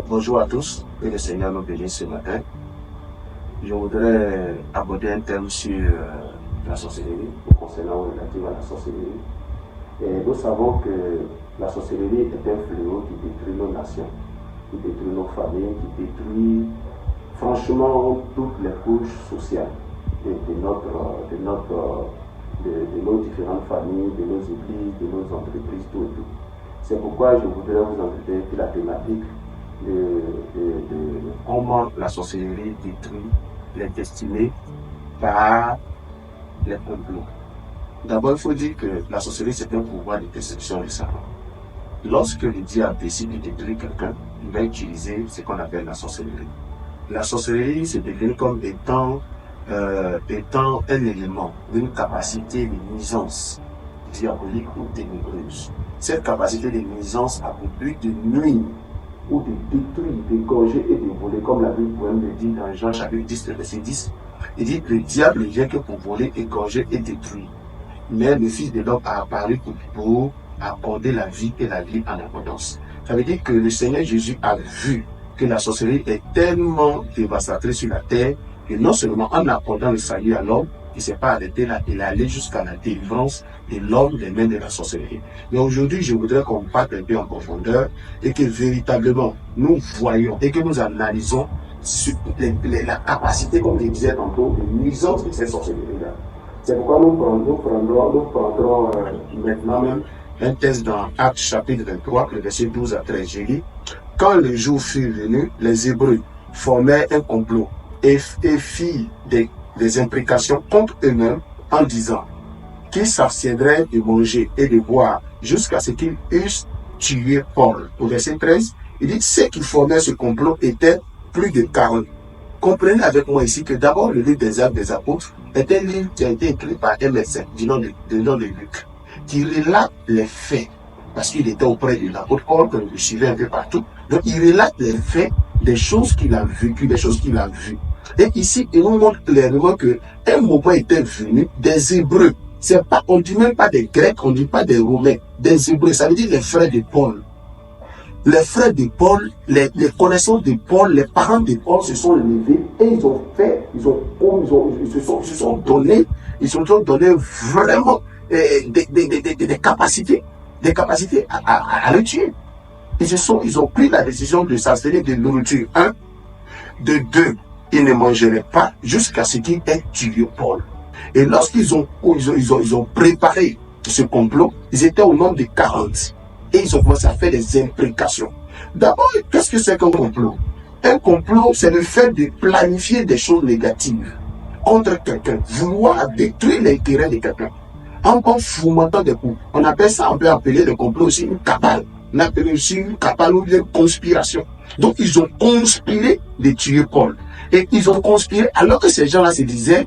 Bonjour à tous, que le Seigneur nous bénisse ce matin. Je voudrais aborder un thème sur la sorcellerie, concernant relatif à la sorcellerie. Et nous savons que la sorcellerie est un fléau qui détruit nos nations, qui détruit nos familles, qui détruit franchement toutes les couches sociales de nos différentes familles, de nos églises, de nos entreprises, tout et tout. C'est pourquoi je voudrais vous entretenir sur la thématique de comment la sorcellerie détruit les destinées par les complots. D'abord, il faut dire que la sorcellerie, c'est un pouvoir de déception et savant. Lorsque le diable décide de détruire quelqu'un, il va utiliser ce qu'on appelle la sorcellerie. La sorcellerie se définit comme étant un élément, une capacité de nuisance diabolique ou ténébreuse. Cette capacité de nuisance a pour but de nuire ou de détruire, d'égorger et de voler, comme la Bible poème le dit dans Jean chapitre 10, verset 10. Il dit que le diable ne vient que pour voler, égorger et détruire. Mais le Fils de l'homme a apparu pour accorder la vie et la vie en abondance. Ça veut dire que le Seigneur Jésus a vu que la sorcellerie est tellement dévastatrice sur la terre que non seulement en accordant le salut à l'homme, il ne s'est pas arrêté là, il est allé jusqu'à la délivrance de l'homme des mains de la sorcellerie. Mais aujourd'hui, je voudrais qu'on parte un peu en profondeur et que véritablement nous voyons et que nous analysons sur la capacité, comme je disais tantôt, de nuisance de cette sorcellerie-là. C'est pourquoi nous prendrons maintenant même un texte dans Actes chapitre 23, le verset 12 à 13. J'ai dit, quand le jour fut venu, les Hébreux formèrent un complot et firent des imprécations contre eux-mêmes en disant qu'ils s'abstiendraient de manger et de boire jusqu'à ce qu'ils eussent tué Paul. Au verset 13, il dit ceux qui formaient ce complot étaient plus de 40. Comprenez avec moi ici que d'abord le livre des Actes des Apôtres est un livre qui a été écrit par un médecin du nom de Luc, qui relate les faits, parce qu'il était auprès de l'apôtre Paul, que je suivais un peu partout. Donc il relate les faits des choses qu'il a vécues, des choses qu'il a vues. Et ici, il nous montre clairement qu'un moment était venu des Hébreux. On ne dit même pas des Grecs, on ne dit pas des Romains, des Hébreux. Ça veut dire les frères de Paul. Les frères de Paul, les connaissances de Paul, les parents de Paul se sont levés et ils se sont donnés vraiment des capacités à le tuer. Ils ont pris la décision de s'abstenir de nourriture. De deux, ils ne mangeraient pas jusqu'à ce qu'ils aient tué Paul. Et lorsqu'ils ont préparé ce complot, ils étaient au nombre de 40. Et ils ont commencé à faire des imprécations. D'abord, qu'est-ce que c'est qu'un complot? Un complot, c'est le fait de planifier des choses négatives contre quelqu'un, vouloir détruire l'intérêt de quelqu'un, en fomentant des coups. On peut appeler le complot aussi une cabale. On appelle aussi une cabale ou une conspiration. Donc, ils ont conspiré de tuer Paul. Et ils ont conspiré alors que ces gens-là se disaient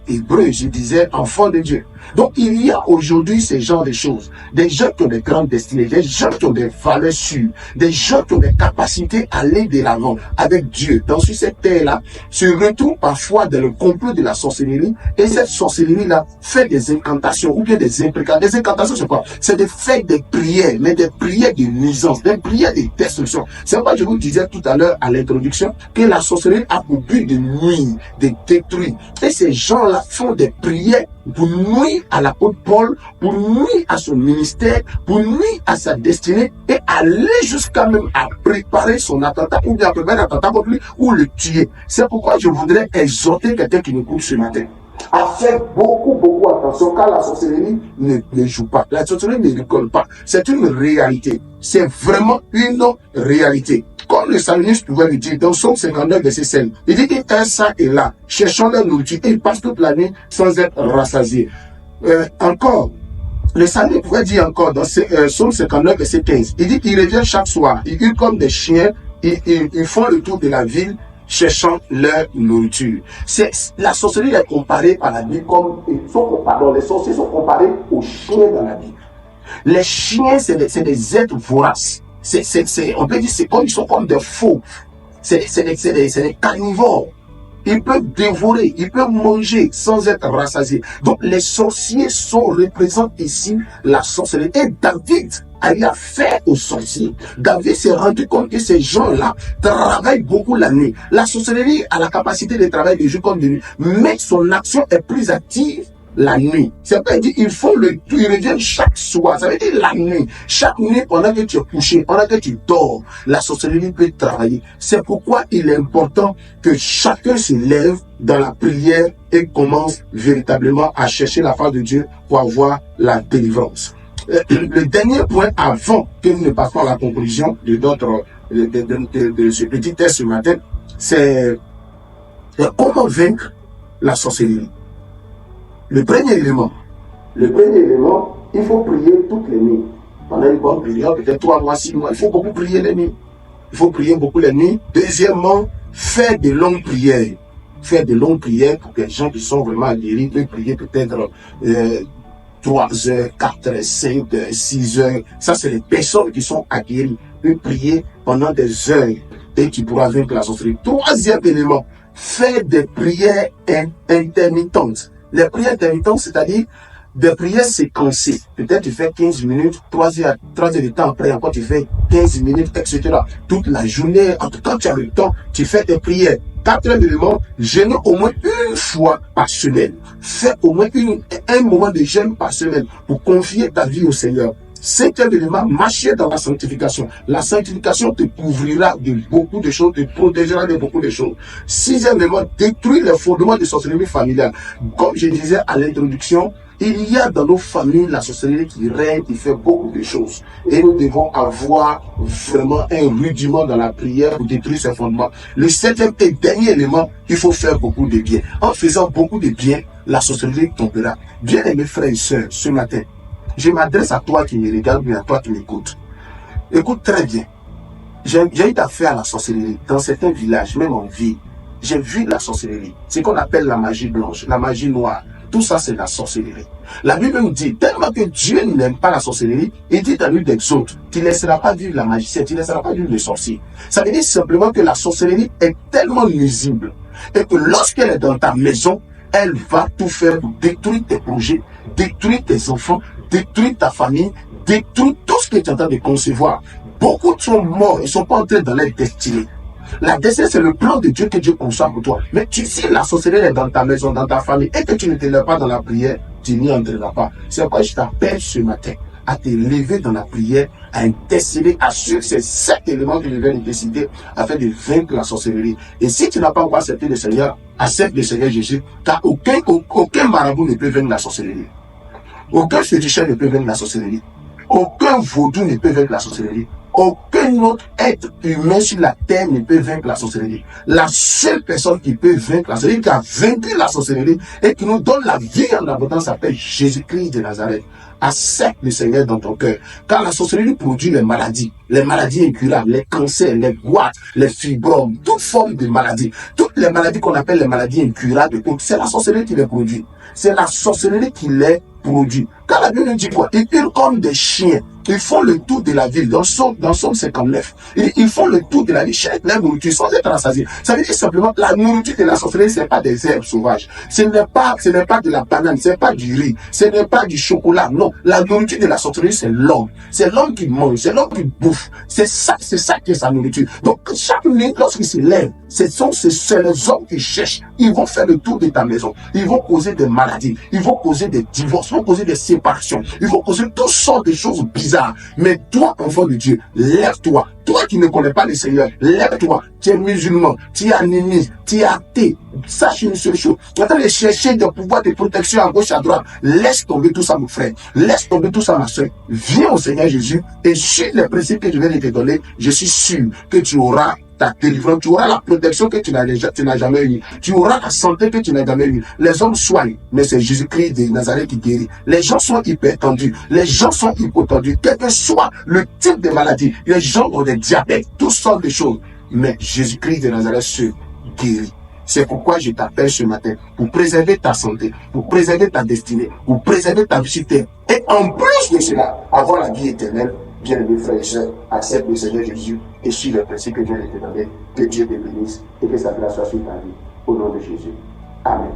hébreux, se disaient enfants de Dieu. Donc il y a aujourd'hui ce genre de choses. Des gens qui ont des grandes destinées, des gens qui ont des valeurs sûres, des gens qui ont des capacités à aller de l'avant avec Dieu. Donc sur cette terre-là, se retrouvent parfois dans le complot de la sorcellerie. Et cette sorcellerie-là fait des incantations ou bien des imprécations. Des incantations, c'est quoi? C'est de faire des prières, mais des prières de nuisance, des prières de destruction. C'est pourquoi je vous disais tout à l'heure à l'introduction que la sorcellerie a pour but de nuire, de détruire. Et ces gens-là font des prières pour nuire à l'apôtre Paul, pour nuire à son ministère, pour nuire à sa destinée et aller jusqu'à même à préparer son attentat ou bien à préparer un attentat contre lui ou le tuer. C'est pourquoi je voudrais exhorter quelqu'un qui nous écoute ce matin à faire beaucoup attention car la sorcellerie ne joue pas. La sorcellerie ne rigole pas. C'est une réalité. C'est vraiment une réalité. Comme le psalmiste pouvait le dire dans Psaume 59, verset 5, il dit qu'un ça est là, cherchant leur nourriture, et ils passent toute l'année sans être rassasiés. Encore, le psalmiste pouvait dire encore dans Psaume 59, verset 15, il dit qu'ils reviennent chaque soir, ils hurlent comme des chiens, ils font le tour de la ville, cherchant leur nourriture. La sorcellerie est comparée par la Bible les sorciers sont comparés aux chiens dans la Bible. Les chiens, c'est des êtres voraces. On peut dire ils sont comme des fauves. C'est des carnivores. Ils peuvent dévorer, ils peuvent manger sans être rassasiés. Donc les sorciers représentent ici la sorcellerie. Et David arrive à faire aux sorciers. David s'est rendu compte que ces gens-là travaillent beaucoup la nuit. La sorcellerie a la capacité de travailler de jour comme de nuit, mais son action est plus active la nuit. C'est pas dit, ils font le tout, ils reviennent chaque soir. Ça veut dire la nuit. Chaque nuit, pendant que tu es couché, pendant que tu dors, la sorcellerie peut travailler. C'est pourquoi il est important que chacun se lève dans la prière et commence véritablement à chercher la face de Dieu pour avoir la délivrance. Le dernier point avant que nous ne passions à la conclusion de ce petit test ce matin, c'est comment vaincre la sorcellerie. Le premier élément, il faut prier toutes les nuits. Pendant une bonne période, peut-être 3 mois, 6 mois, il faut beaucoup prier les nuits. Il faut prier beaucoup les nuits. Deuxièmement, faire de longues prières. Faire de longues prières pour que les gens qui sont vraiment guéris peuvent prier peut-être 3 heures, 4 heures, 5 heures, 6 heures. Ça, c'est les personnes qui sont aguerries. Peuvent prier pendant des heures et tu pourras vaincre la sorcellerie. Troisième élément, faire des prières intermittentes. Les prières intermittentes, c'est-à-dire des prières séquencées. Peut-être tu fais 15 minutes, 3 heures de temps après, encore tu fais 15 minutes, etc. Toute la journée, en tout cas, tu as le temps, tu fais tes prières. Quatrième élément, jeûner au moins une fois par semaine. Fais au moins un moment de jeûne par semaine pour confier ta vie au Seigneur. Cinquième élément, marcher dans la sanctification. La sanctification te couvrira de beaucoup de choses, te protégera de beaucoup de choses. Sixième élément, détruire les fondements de sorcellerie familiale. Comme je disais à l'introduction, il y a dans nos familles la sorcellerie qui règne, qui fait beaucoup de choses. Et nous devons avoir vraiment un rudiment dans la prière pour détruire ces fondements. Le septième et dernier élément, il faut faire beaucoup de bien. En faisant beaucoup de bien, la sorcellerie tombera. Bien-aimés frères et sœurs, ce matin, je m'adresse à toi qui me regarde, mais à toi qui m'écoute. Écoute très bien. J'ai eu affaire à la sorcellerie dans certains villages, même en ville. J'ai vu la sorcellerie. C'est ce qu'on appelle la magie blanche, la magie noire. Tout ça, c'est la sorcellerie. La Bible nous dit, tellement que Dieu n'aime pas la sorcellerie, il dit dans lui d'Exode, tu ne laisseras pas vivre la magicienne, tu ne laisseras pas vivre le sorcier. Ça veut dire simplement que la sorcellerie est tellement nuisible et que lorsqu'elle est dans ta maison, elle va tout faire pour détruire tes projets, détruire tes enfants, détruire ta famille, détruire tout ce que tu es en train de concevoir. Beaucoup sont morts, ils ne sont pas entrés dans leur destinée. La destinée, c'est le plan de Dieu que Dieu conçoit pour toi. Mais si la sorcellerie est dans ta maison, dans ta famille, et que tu ne te lèves pas dans la prière, tu n'y entreras pas. C'est pourquoi je t'appelle ce matin à te lever dans la prière, à intercéder, à suivre ces 7 éléments que je viens de décider afin de vaincre la sorcellerie. Et si tu n'as pas encore accepté le Seigneur, accepte le Seigneur Jésus, car aucun marabout ne peut vaincre la sorcellerie. Aucun féticheur ne peut vaincre la sorcellerie. Aucun vaudou ne peut vaincre la sorcellerie. Aucun autre être humain sur la terre ne peut vaincre la sorcellerie. La seule personne qui peut vaincre la sorcellerie, qui a vaincu la sorcellerie et qui nous donne la vie en abondance, s'appelle Jésus-Christ de Nazareth. Accepte le Seigneur dans ton cœur. Car la sorcellerie produit les maladies incurables, les cancers, les goitres, les fibromes, toute forme de maladies. Toutes les maladies qu'on appelle les maladies incurables, c'est la sorcellerie qui les produit. C'est la sorcellerie qui les produit. Car la Bible nous dit quoi? Ils hurlent comme des chiens. Ils font le tour de la ville. Dans Somme 59, ils font le tour de la ville, cherchent la nourriture sans être rassasiés. Ça veut dire simplement, la nourriture de la sorcellerie, ce n'est pas des herbes sauvages. Ce n'est pas de la banane, ce n'est pas du riz, ce n'est pas du chocolat. Non, la nourriture de la sorcellerie, c'est l'homme. C'est l'homme qui mange, c'est l'homme qui bouffe. C'est ça qui est sa nourriture. Donc, chaque nuit, lorsqu'ils se lèvent, c'est les hommes qui cherchent. Ils vont faire le tour de ta maison. Ils vont causer des maladies. Ils vont causer des divorces. Ils vont causer des séparations. Ils vont causer toutes sortes de choses bizarres. Mais toi, enfant de Dieu, lève-toi. Toi qui ne connais pas le Seigneur, lève-toi. Tu es musulman, tu es animiste, tu es athée. Sache une seule chose. Tu es en train de chercher des pouvoirs de protection à gauche, à droite. Laisse tomber tout ça, mon frère. Laisse tomber tout ça, ma soeur. Viens au Seigneur Jésus et suis les principes que je viens de te donner. Je suis sûr que tu auras ta délivrance, tu auras la protection que tu n'as jamais eue. Tu auras la santé que tu n'as jamais eue. Les hommes soignent, mais c'est Jésus-Christ de Nazareth qui guérit. Les gens sont hypertendus, les gens sont hypotendus, quel que soit le type de maladie. Les gens ont des diabètes, toutes sortes de choses. Mais Jésus-Christ de Nazareth se guérit. C'est pourquoi je t'appelle ce matin pour préserver ta santé, pour préserver ta destinée, pour préserver ta vie sur terre. Et en plus de cela, avoir la vie éternelle. Bien-aimés frères et sœurs, accepte le Seigneur Jésus et suis le principe que Dieu te donne. Que Dieu te bénisse et que sa grâce soit sur ta vie. Au nom de Jésus. Amen.